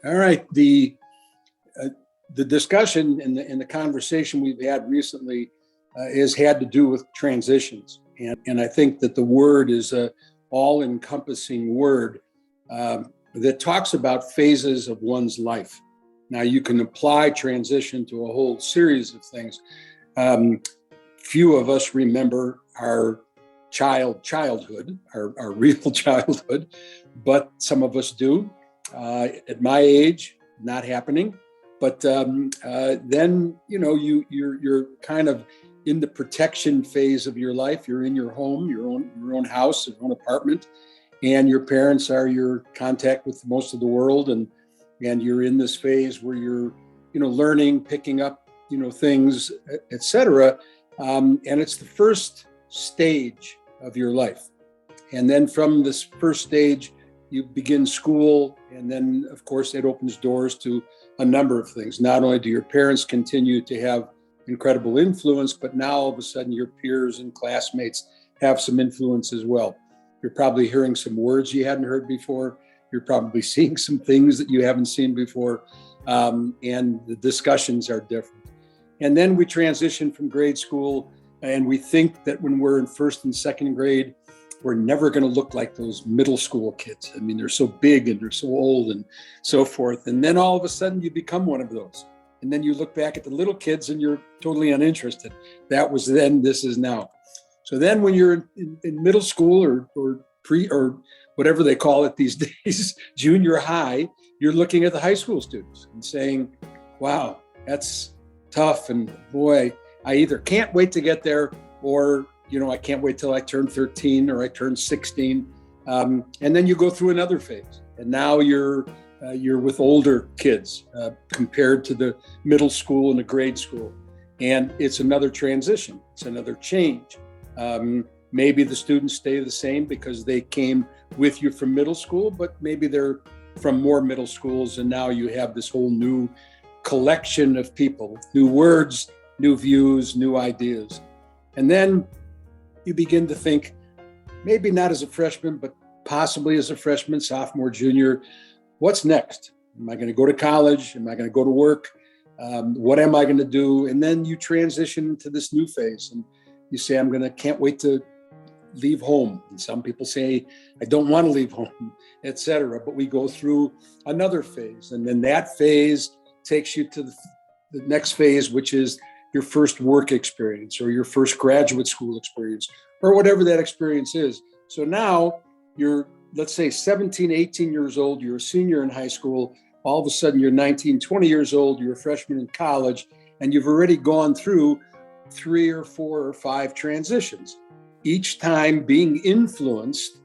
All right. The discussion and the conversation we've had recently has had to do with transitions, and I think that the word is a all-encompassing word that talks about phases of one's life. Now, you can apply transition to a whole series of things. Few of us remember our childhood, our real childhood, but some of us do. At my age, not happening. But then, you're kind of in the protection phase of your life. You're in your home, your own house, your own apartment, and your parents are your contact with most of the world, and you're in this phase where you're, learning, picking up, things, etc. And it's the first stage of your life, and then from this first stage, you begin school, and then, of course, it opens doors to a number of things. Not only do your parents continue to have incredible influence, but now all of a sudden your peers and classmates have some influence as well. You're probably hearing some words you hadn't heard before. You're probably seeing some things that you haven't seen before, and the discussions are different. And then we transition from grade school, and we think that when we're in first and second grade, we're never going to look like those middle school kids. I mean, they're so big and they're so old and so forth. And then all of a sudden you become one of those. And then you look back at the little kids and you're totally uninterested. That was then, this is now. So then when you're in middle school or pre or whatever they call it these days, junior high, you're looking at the high school students and saying, wow, that's tough. And boy, I either can't wait to get there, or I can't wait till I turn 13 or I turn 16. And then you go through another phase. And now you're with older kids compared to the middle school and the grade school. And it's another transition. It's another change. Maybe the students stay the same because they came with you from middle school, but maybe they're from more middle schools. And now you have this whole new collection of people, new words, new views, new ideas. And then you begin to think, maybe not as a freshman, but possibly as a freshman, sophomore, junior, what's next? Am I going to go to college? Am I going to go to work? What am I going to do? And then you transition into this new phase and you say, can't wait to leave home. And some people say, I don't want to leave home, etc. But we go through another phase. And then that phase takes you to the next phase, which is your first work experience or your first graduate school experience or whatever that experience is. So now you're, let's say 17, 18 years old, you're a senior in high school. All of a sudden you're 19, 20 years old, you're a freshman in college, and you've already gone through 3 or 4 or 5 transitions, each time being influenced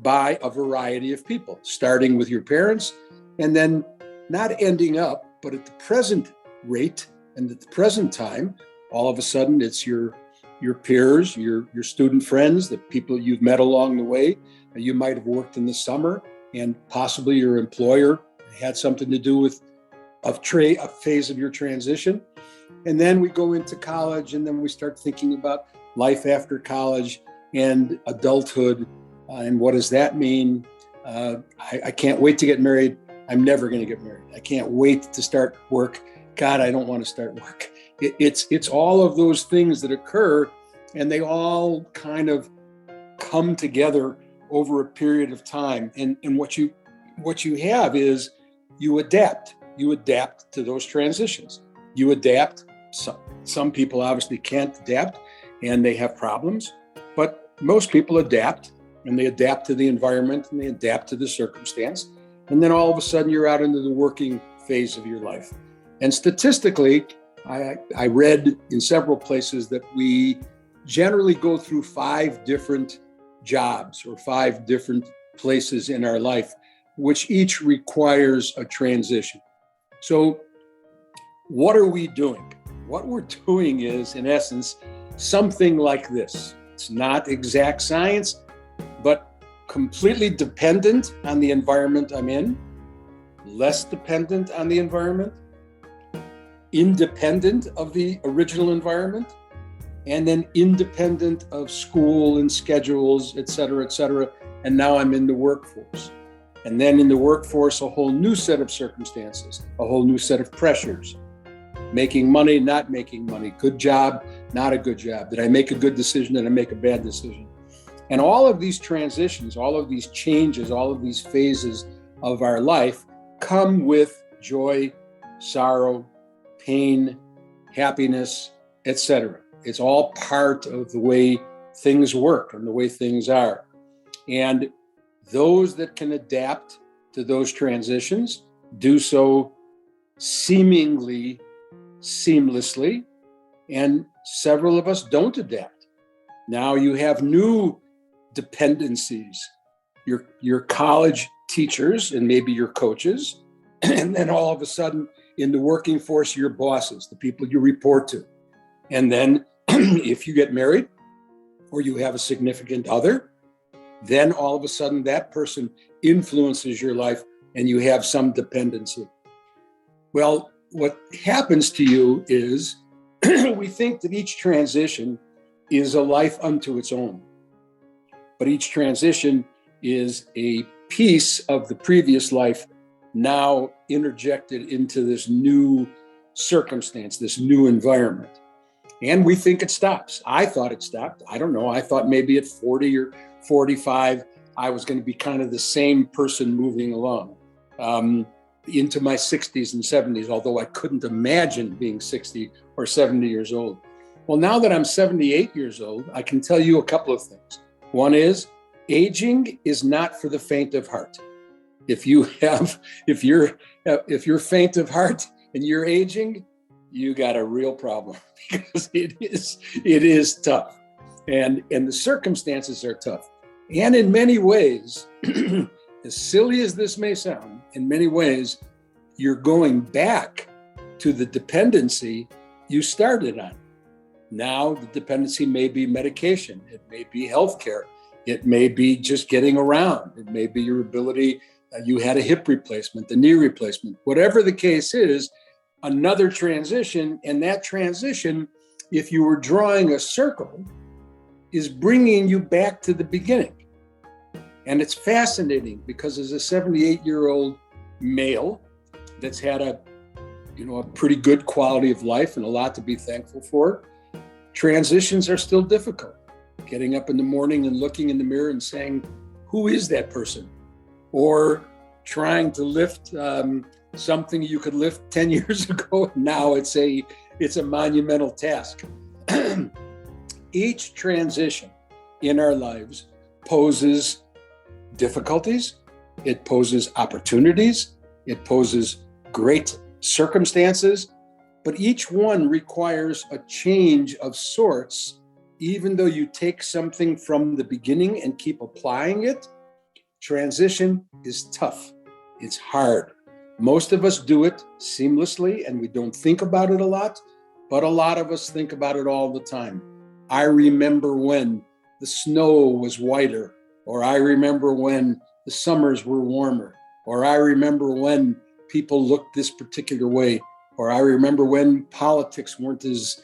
by a variety of people, starting with your parents and then not ending up, but at the present rate, and at the present time, all of a sudden, it's your peers, your student friends, the people you've met along the way. You might have worked in the summer, and possibly your employer had something to do with a phase of your transition. And then we go into college, and then we start thinking about life after college and adulthood, and what does that mean? I can't wait to get married. I'm never going to get married. I can't wait to start work. God, I don't want to start work. It's all of those things that occur, and they all kind of come together over a period of time. And what you have is you adapt. You adapt to those transitions. You adapt. Some people obviously can't adapt, and they have problems. But most people adapt, and they adapt to the environment, and they adapt to the circumstance. And then all of a sudden, you're out into the working phase of your life. And statistically, I read in several places that we generally go through 5 different jobs or 5 different places in our life, which each requires a transition. So what are we doing? What we're doing is, in essence, something like this. It's not exact science, but completely dependent on the environment I'm in, less dependent on the environment, independent of the original environment, and then independent of school and schedules, et cetera, and now I'm in the workforce. And then in the workforce, a whole new set of circumstances, a whole new set of pressures. Making money, not making money, good job, not a good job. Did I make a good decision? Did I make a bad decision? And all of these transitions, all of these changes, all of these phases of our life come with joy, sorrow, pain, happiness, etc. It's all part of the way things work and the way things are. And those that can adapt to those transitions do so seemingly seamlessly, and several of us don't adapt. Now you have new dependencies, your college teachers and maybe your coaches, and then all of a sudden in the working force, your bosses, the people you report to. And then if you get married or you have a significant other, then all of a sudden that person influences your life and you have some dependency. Well, what happens to you is we think that each transition is a life unto its own. But each transition is a piece of the previous life now interjected into this new circumstance, this new environment. And we think it stops. I thought it stopped. I don't know. I thought maybe at 40 or 45, I was going to be kind of the same person moving along into my 60s and 70s, although I couldn't imagine being 60 or 70 years old. Well, now that I'm 78 years old, I can tell you a couple of things. One is aging is not for the faint of heart. If you're faint of heart and you're aging, you got a real problem because it is tough. And the circumstances are tough. And in many ways, as silly as this may sound, in many ways, you're going back to the dependency you started on. Now, the dependency may be medication. It may be healthcare. It may be just getting around. It may be your ability, you had a hip replacement, a knee replacement. Whatever the case is, another transition. And that transition, if you were drawing a circle, is bringing you back to the beginning. And it's fascinating because as a 78-year-old male that's had a pretty good quality of life and a lot to be thankful for, transitions are still difficult. Getting up in the morning and looking in the mirror and saying, who is that person? Or trying to lift something you could lift 10 years ago. Now it's a monumental task. Each transition in our lives poses difficulties, it poses opportunities, it poses great circumstances, but each one requires a change of sorts. Even though you take something from the beginning and keep applying it, transition is tough. It's hard. Most of us do it seamlessly and we don't think about it a lot, but a lot of us think about it all the time. I remember when the snow was whiter, or I remember when the summers were warmer, or I remember when people looked this particular way, or I remember when politics weren't as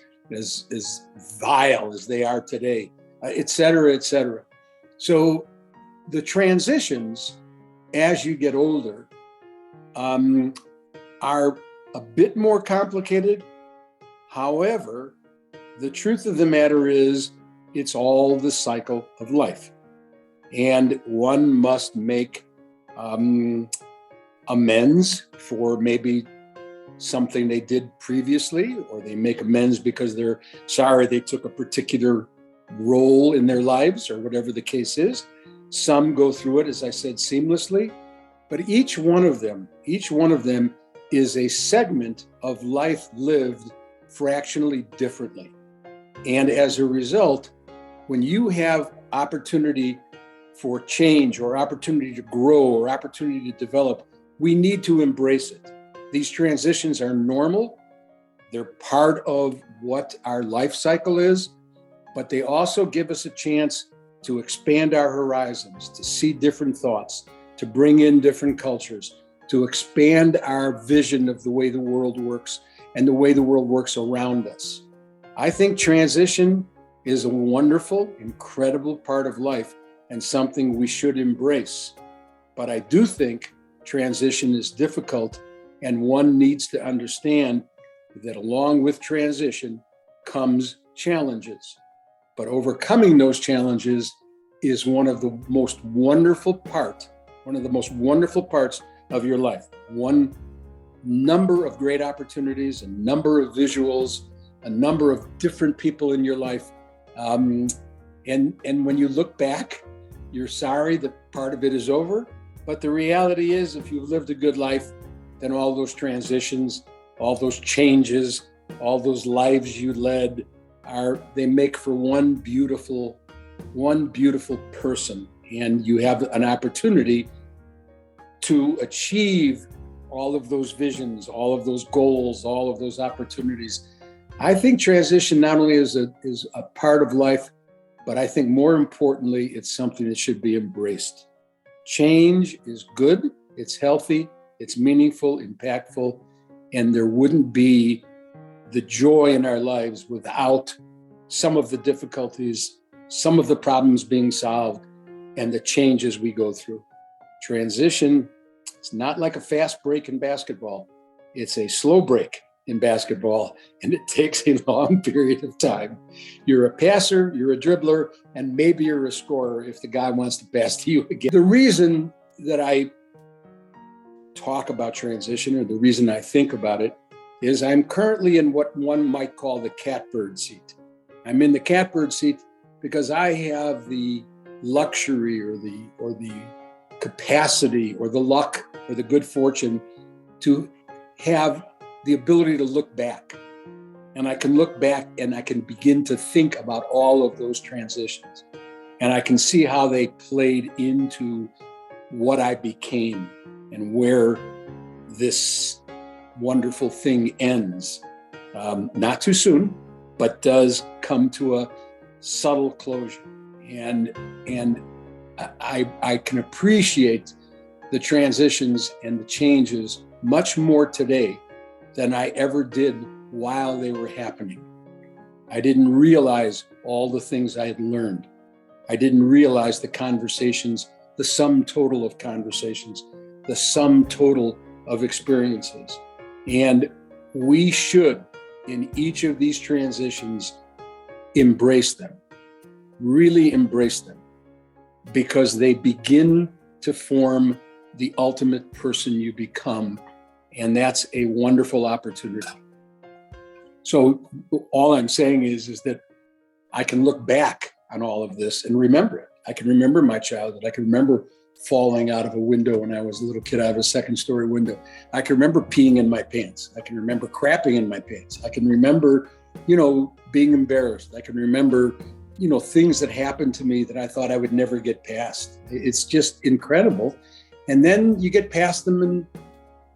vile as they are today, et cetera, et cetera. So the transitions as you get older are a bit more complicated. However, the truth of the matter is it's all the cycle of life. And one must make amends for maybe something they did previously, or they make amends because they're sorry they took a particular role in their lives, or whatever the case is. Some go through it, as I said, seamlessly, but each one of them is a segment of life lived fractionally differently. And as a result, when you have opportunity for change or opportunity to grow or opportunity to develop, we need to embrace it. These transitions are normal. They're part of what our life cycle is, but they also give us a chance to expand our horizons, to see different thoughts, to bring in different cultures, to expand our vision of the way the world works and the way the world works around us. I think transition is a wonderful, incredible part of life and something we should embrace. But I do think transition is difficult, and one needs to understand that along with transition comes challenges. But overcoming those challenges is one of the most wonderful parts of your life. One number of great opportunities, a number of visuals, a number of different people in your life. And when you look back, you're sorry that part of it is over. But the reality is, if you've lived a good life, then all those transitions, all those changes, all those lives you led they make for one beautiful person. And you have an opportunity to achieve all of those visions, all of those goals, all of those opportunities. I think transition not only is a part of life, but I think more importantly, it's something that should be embraced. Change is good, it's healthy, it's meaningful, impactful, and there wouldn't be the joy in our lives without some of the difficulties, some of the problems being solved, and the changes we go through. Transition, it's not like a fast break in basketball. It's a slow break in basketball, and it takes a long period of time. You're a passer, you're a dribbler, and maybe you're a scorer if the guy wants to pass to you again. The reason that I talk about transition, or the reason I think about it, is I'm currently in what one might call the catbird seat. I'm in the catbird seat because I have the luxury or the capacity or the luck or the good fortune to have the ability to look back. And I can look back and I can begin to think about all of those transitions. And I can see how they played into what I became and where this wonderful thing ends. Not too soon, but does come to a subtle closure. And I can appreciate the transitions and the changes much more today than I ever did while they were happening. I didn't realize all the things I had learned. I didn't realize the conversations, the sum total of conversations, the sum total of experiences. And we should, in each of these transitions, embrace them, really embrace them, because they begin to form the ultimate person you become. And that's a wonderful opportunity. So all I'm saying is that I can look back on all of this and remember it. I can remember my childhood. I can remember falling out of a window when I was a little kid, out of a second-story window. I can remember peeing in my pants. I can remember crapping in my pants. I can remember, being embarrassed. I can remember, things that happened to me that I thought I would never get past. It's just incredible. And then you get past them and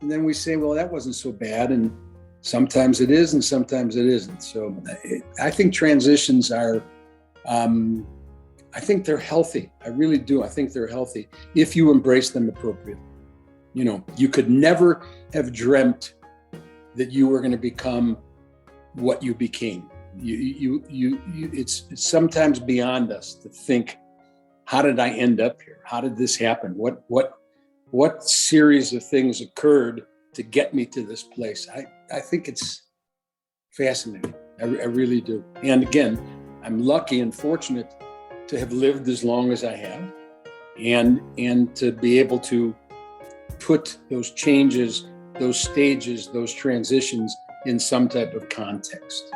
then we say, well, that wasn't so bad. And sometimes it is and sometimes it isn't. So I think transitions are, I think they're healthy. I really do. I think they're healthy if you embrace them appropriately. You could never have dreamt that you were going to become what you became. It's sometimes beyond us to think, how did I end up here? How did this happen? What series of things occurred to get me to this place? I think it's fascinating. I really do. And again, I'm lucky and fortunate to have lived as long as I have, and to be able to put those changes, those stages, those transitions in some type of context.